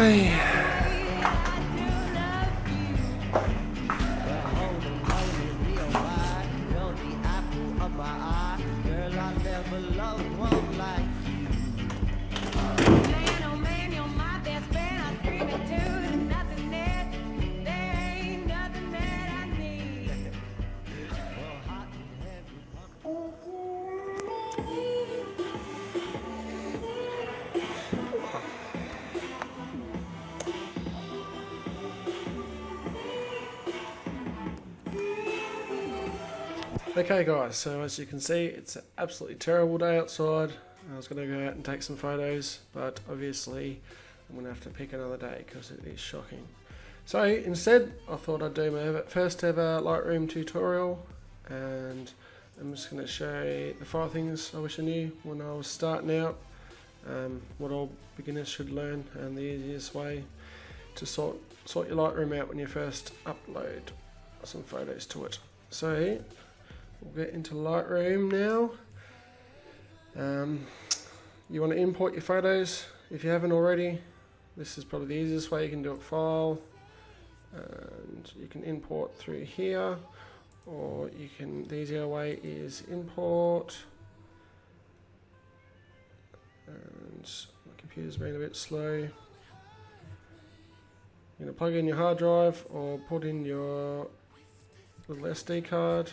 Okay. Okay guys, so as you can see, it's an absolutely terrible day outside. I was going to go out and take some photos, but obviously I'm going to have to pick another day because it is shocking. So instead, I thought I'd do my first ever Lightroom tutorial, and I'm just going to show you the 5 things I wish I knew when I was starting out, what all beginners should learn, and the easiest way to sort your Lightroom out when you first upload some photos to it. So we'll get into Lightroom now. You want to import your photos if you haven't already. This is probably the easiest way. You can do it file, and you can import through here, or you can, the easier way is import. And my computer's been a bit slow. You're going to plug in your hard drive or put in your little SD card,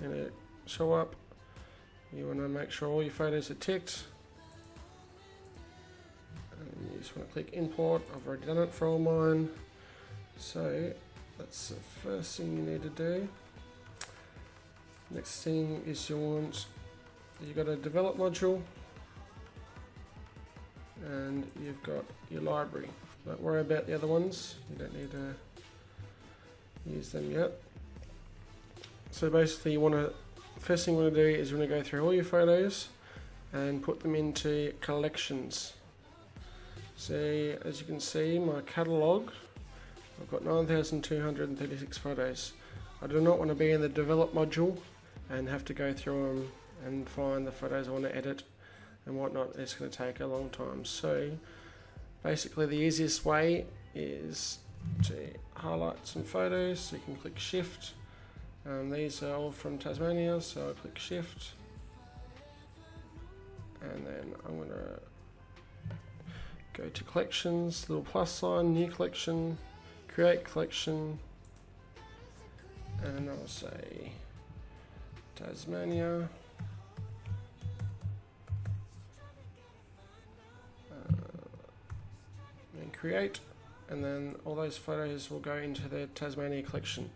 and it show up. You want to make sure all your photos are ticked, and you just want to click import. I've already done it for all mine, so that's the first thing you need to do. Next thing is you've got a develop module, and you've got your library. Don't worry about the other ones, you don't need to use them yet. So basically first thing you want to do is you want to go through all your photos and put them into collections. So as you can see, my catalogue, I've got 9,236 photos. I do not want to be in the develop module and have to go through them and find the photos I want to edit and whatnot. It's going to take a long time. So basically the easiest way is to highlight some photos. So you can click shift. These are all from Tasmania, so I'll click shift, and then I'm going to go to collections, little plus sign, new collection, create collection, and I'll say Tasmania, and create, and then all those photos will go into the Tasmania collection.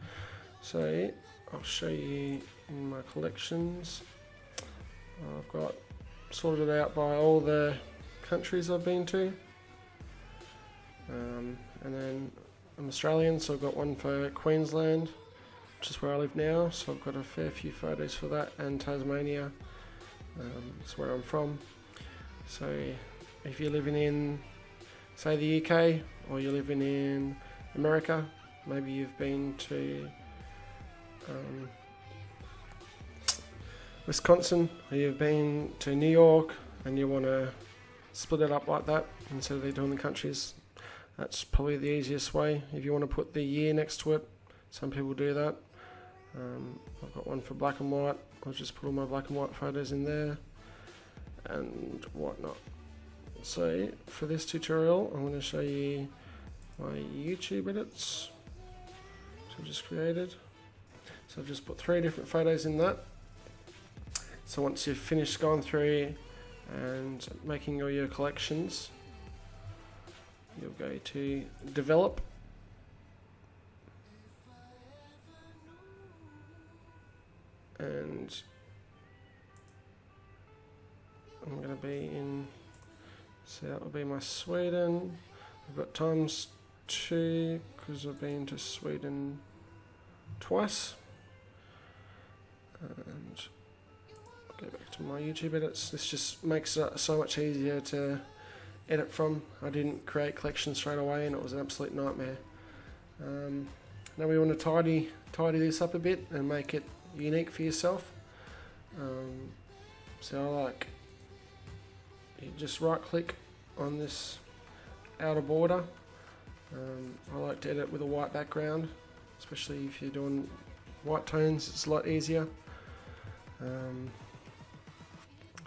So I'll show you in my collections. I've got sorted out by all the countries I've been to, and then I'm Australian, so I've got one for Queensland, which is where I live now, so I've got a fair few photos for that, and Tasmania, that's where I'm from. So if you're living in, say, the UK, or you're living in America, maybe you've been to Wisconsin, or you've been to New York, and you want to split it up like that instead of doing the countries, that's probably the easiest way. If you want to put the year next to it, some people do that. I've got one for black and white. I'll just put all my black and white photos in there and whatnot. So for this tutorial, I'm going to show you my YouTube edits, which I've just created. So I've just put 3 different photos in that. So once you've finished going through and making all your collections, you'll go to develop, and I'm going to be in, so that will be my Sweden. I've got ×2 because I've been to Sweden twice. And I'll go back to my YouTube edits. This just makes it so much easier to edit from. I didn't create collections straight away, and it was an absolute nightmare. Now we want to tidy this up a bit and make it unique for yourself. So you just right click on this outer border I like to edit with a white background, especially if you're doing white tones, it's a lot easier.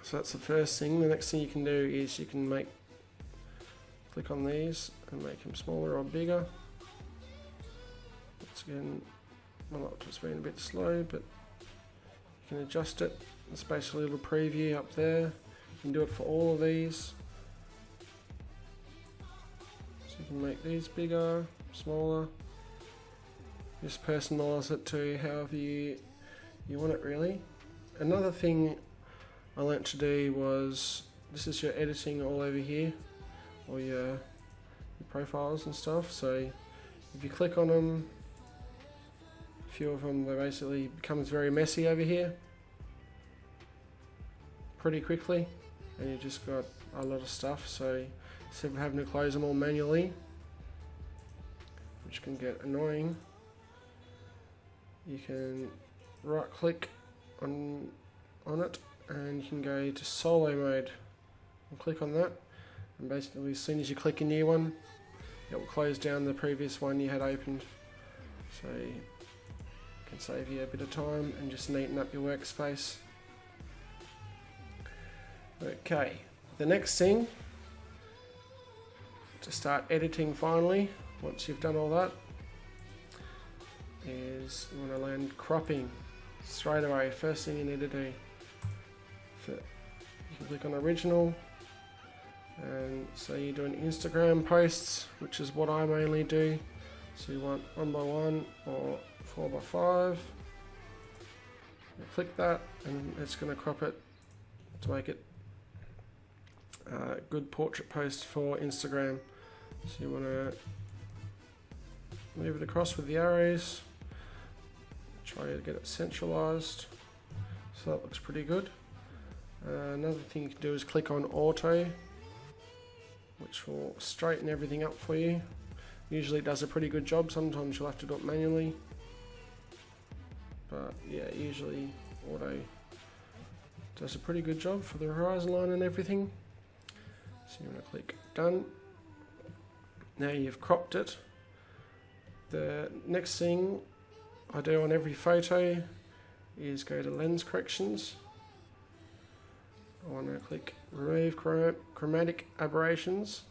So that's the first thing. The next thing you can do is you can click on these and make them smaller or bigger. Once again, my laptop's been a bit slow, but you can adjust it. It's basically a little preview up there. You can do it for all of these. So you can make these bigger, smaller. Just personalize it to however you want it really. Another thing I learnt to do was, this is your editing all over here, or your profiles and stuff. So if you click on them, a few of them, they basically becomes very messy over here pretty quickly, and you just got a lot of stuff. So instead of having to close them all manually, which can get annoying, you can right click on it and you can go to solo mode and click on that, and basically as soon as you click a new one, it will close down the previous one you had opened. So it can save you a bit of time and just neaten up your workspace. Okay, the next thing to start editing finally, once you've done all that, is you want to land cropping straight away. First thing you need to do, you can click on original, and say you're doing Instagram posts, which is what I mainly do. So you want 1x1 or 4x5. You click that and it's going to crop it to make it a good portrait post for Instagram. So you want to move it across with the arrows, try to get it centralized, so that looks pretty good. Another thing you can do is click on auto, which will straighten everything up for you. Usually it does a pretty good job, sometimes you'll have to do it manually, but yeah, usually auto does a pretty good job for the horizon line and everything. So you want to click done. Now you've cropped it. The next thing I do on every photo is go to lens corrections. I want to click remove chromatic aberrations,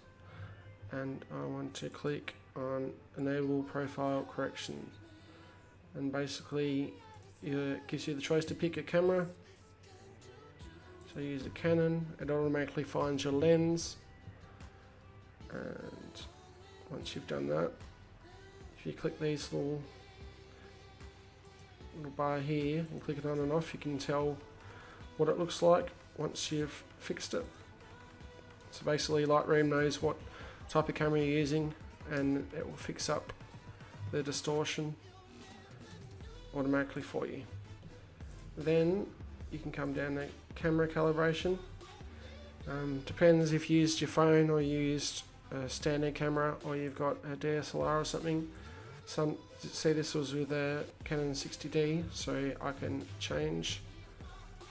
and I want to click on enable profile correction, and basically it gives you the choice to pick a camera. So you use a Canon, it automatically finds your lens, and once you've done that, if you click these little bar here and click it on and off, you can tell what it looks like once you've fixed it. So basically Lightroom knows what type of camera you're using, and it will fix up the distortion automatically for you. Then you can come down to camera calibration. Depends if you used your phone or you used a standard camera or you've got a DSLR or something. See, this was with a Canon 60D, so I can change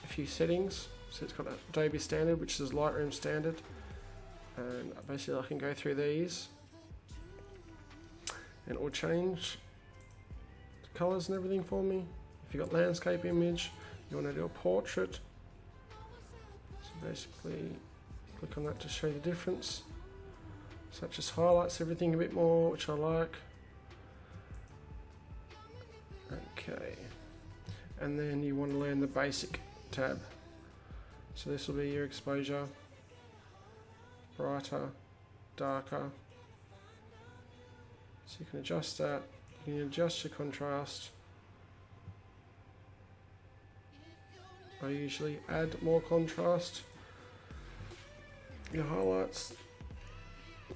a few settings. So it's got Adobe standard, which is Lightroom standard, and basically I can go through these and it will change the colours and everything for me. If you've got landscape image, you want to do a portrait, so basically click on that to show the difference. So it just highlights everything a bit more, which I like. Okay, and then you want to land the basic tab. So this will be your exposure, brighter, darker. So you can adjust that. You can adjust your contrast. I usually add more contrast. Your highlights,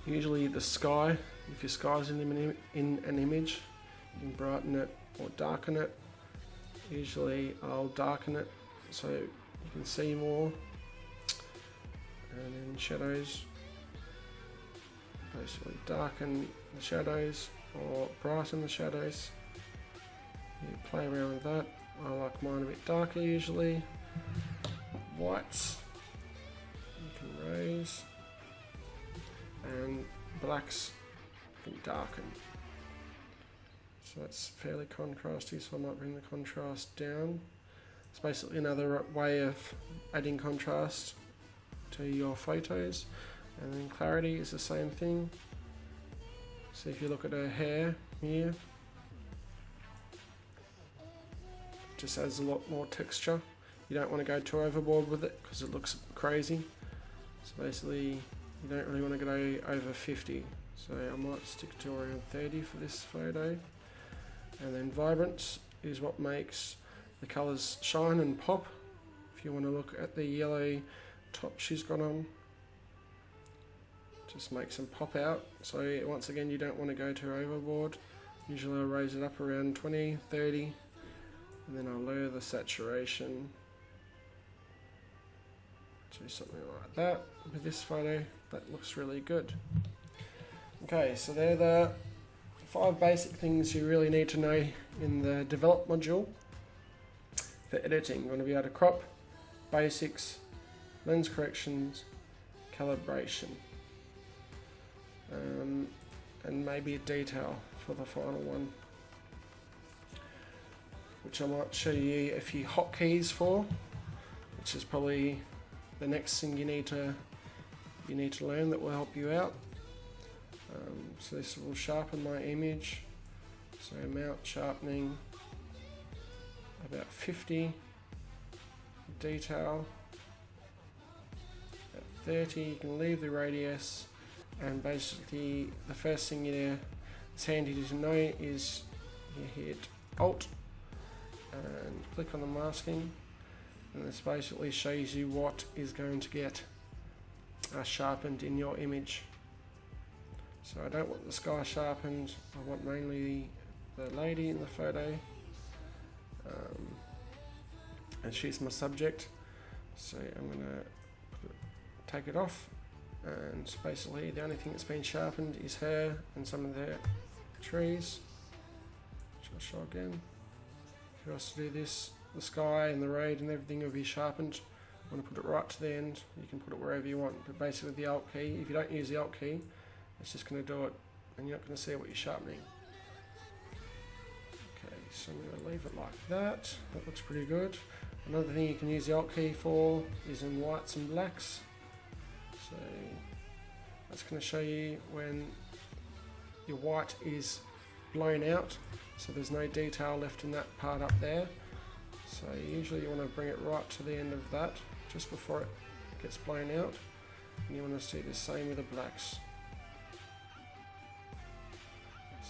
usually the sky. If your sky's in an image, you can brighten it or darken it. Usually I'll darken it so you can see more. And then shadows, basically darken the shadows or brighten the shadows. You play around with that. I like mine a bit darker usually. Whites you can raise, and blacks can darken. So that's fairly contrasty, so I might bring the contrast down. It's basically another way of adding contrast to your photos. And then clarity is the same thing. So if you look at her hair here, it just adds a lot more texture. You don't want to go too overboard with it because it looks crazy. So basically you don't really want to go over 50. So I might stick to around 30 for this photo. And then vibrance is what makes the colours shine and pop. If you want to look at the yellow top she's got on, just makes them pop out. So once again, you don't want to go too overboard. Usually I'll raise it up around 20, 30, and then I'll lower the saturation to something like that. With this photo, that looks really good. Okay, so they're the 5 basic things you really need to know in the develop module for editing. You want to be able to crop, basics, lens corrections, calibration, and maybe a detail for the final one, which I might show you a few hotkeys for, which is probably the next thing you need to learn that will help you out. So this will sharpen my image. So amount sharpening about 50, detail at 30. You can leave the radius, and basically the first thing it's handy to know is you hit Alt and click on the masking, and this basically shows you what is going to get sharpened in your image. So I don't want the sky sharpened, I want mainly the lady in the photo, and she's my subject. So I'm going to take it off, and basically the only thing that's been sharpened is her and some of the trees, which I'll show again. If you want to do this, the sky and the road and everything will be sharpened. I want to put it right to the end. You can put it wherever you want, but basically the Alt key, if you don't use the Alt key, it's just going to do it and you're not going to see what you're sharpening. Okay, so I'm going to leave it like that. That looks pretty good. Another thing you can use the Alt key for is in whites and blacks. So that's going to show you when your white is blown out, so there's no detail left in that part up there. So usually you want to bring it right to the end of that, just before it gets blown out, and you want to see the same with the blacks.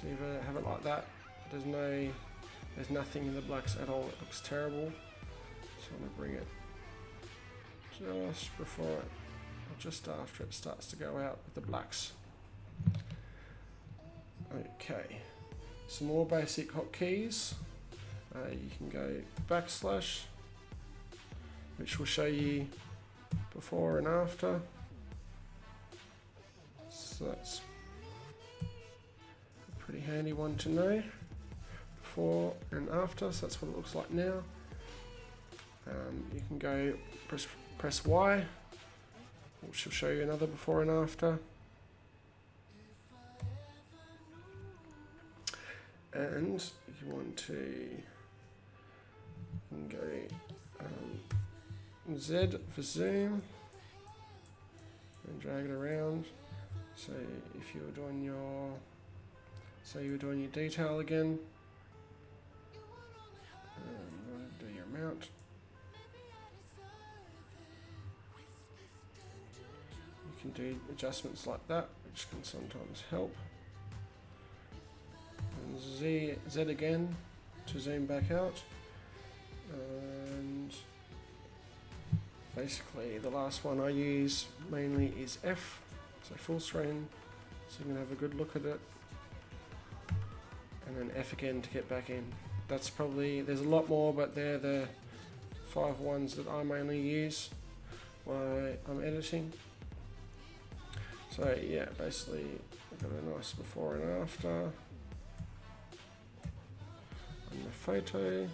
So you have it like that. There's nothing in the blacks at all. It looks terrible. So I'm going to bring it just before it, or just after it starts to go out with the blacks. Okay, some more basic hotkeys. You can go backslash, which will show you before and after. So that's a pretty handy one to know, before and after. So that's what it looks like now. You can go press Y, which will show you another before and after. And if you want to, you can go Z for zoom and drag it around. So if you were doing your, detail again, you want to do your amount. You can do adjustments like that, which can sometimes help. And Z again to zoom back out. And basically the last one I use mainly is F, so full screen, so you can have a good look at it. And then F again to get back in. That's probably, there's a lot more, but they're the 5 ones that I mainly use while I'm editing. So yeah, basically I've got a nice before and after on the photo.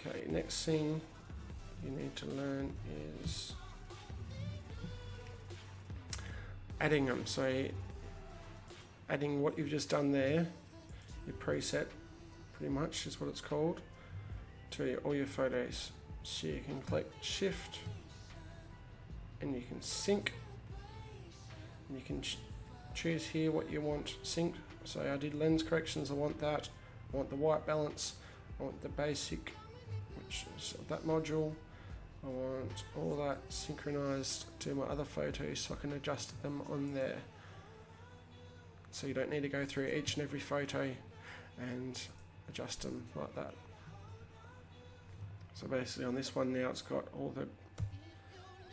Okay, next thing you need to learn is adding them. So adding what you've just done there, your preset, pretty much is what it's called, to all your photos. So you can click Shift, and you can sync. And you can choose here what you want synced. So I did lens corrections, I want that. I want the white balance. I want the basic, which is that module. I want all that synchronized to my other photos so I can adjust them on there. So you don't need to go through each and every photo and adjust them like that. So basically on this one now it's got all the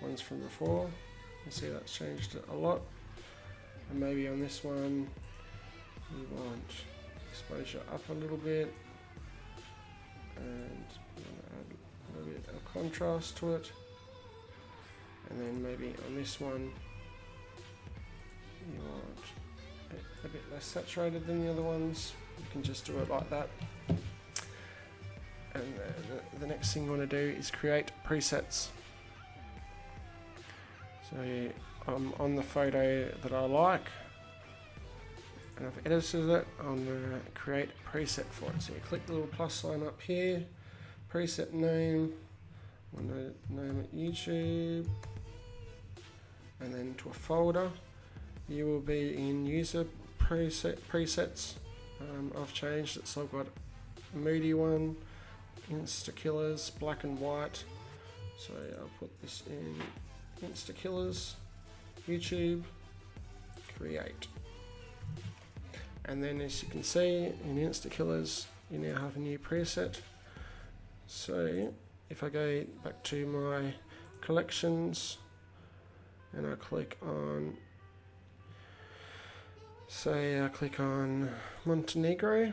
ones from before. You can see that's changed it a lot. And maybe on this one you want exposure up a little bit, and you want to add a little bit of contrast to it. And then maybe on this one you want it a bit less saturated than the other ones. You can just do it like that. And the next thing you want to do is create presets. So I'm on the photo that I like, and I've edited it. I'm going to create a preset for it. So you click the little plus sign up here, preset name, I'm going to name it YouTube, and then to a folder. You will be in user presets. I've changed it, so I've got a moody one, Insta Killers, black and white. So I'll put this in Insta Killers, YouTube, create. And then as you can see in Insta Killers, you now have a new preset. So if I go back to my collections and I click on, say I click on Montenegro,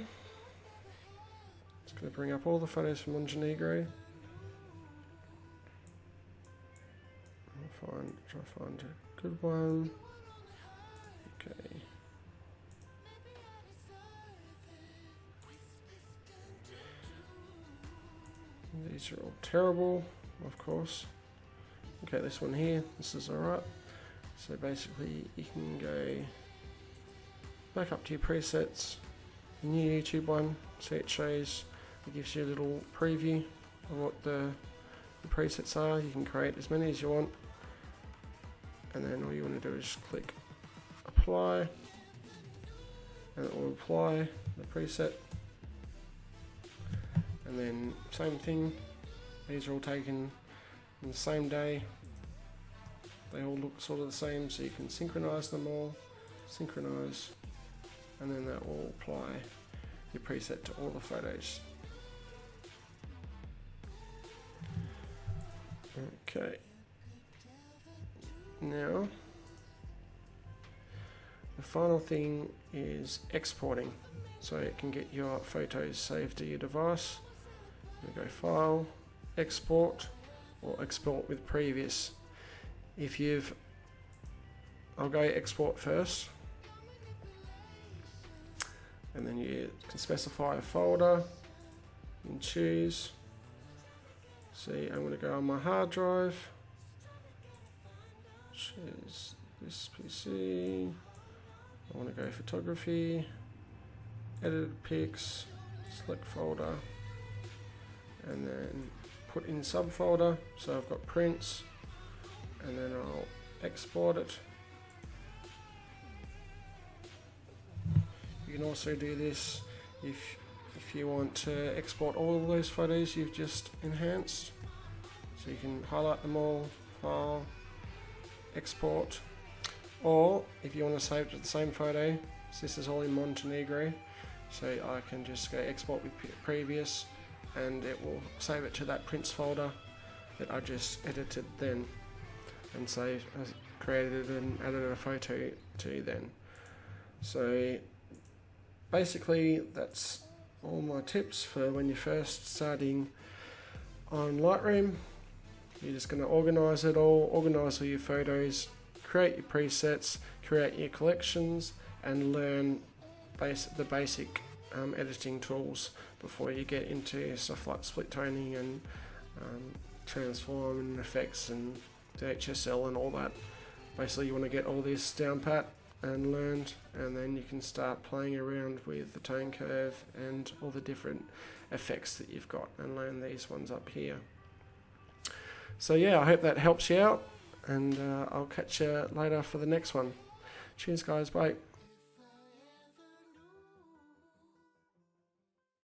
it's going to bring up all the photos from Montenegro. Try to find a good one. Okay. These are all terrible, of course. Okay, this one here, this is alright. So basically you can go back up to your presets, new YouTube one, see it shows, it gives you a little preview of what the presets are. You can create as many as you want, and then all you want to do is click apply, and it will apply the preset. And then same thing, these are all taken on the same day, they all look sort of the same, so you can synchronize them all, synchronize, and then that will apply your preset to all the photos. Okay, now the final thing is exporting, so it can get your photos saved to your device. You go File, Export, or Export with Previous. I'll go Export first, and then you can specify a folder. You can choose. See, I'm going to go on my hard drive. Choose this PC. I want to go photography, edited pics, select folder, and then put in subfolder. So I've got prints, and then I'll export it. You can also do this if you want to export all of those photos you've just enhanced. So you can highlight them all, file, export, or if you want to save it to the same photo, so this is all in Montenegro, so I can just go export with previous, and it will save it to that prints folder that I just edited then, and created and added a photo to then. So basically that's all my tips for when you're first starting on Lightroom. You're just going to organize it all, organize all your photos, create your presets, create your collections, and learn the basic editing tools before you get into stuff like split toning and transform and effects and the HSL and all that. Basically you want to get all this down pat and learned, and then you can start playing around with the tone curve and all the different effects that you've got, and learn these ones up here. So yeah, I hope that helps you out, and I'll catch you later for the next one. Cheers guys, bye.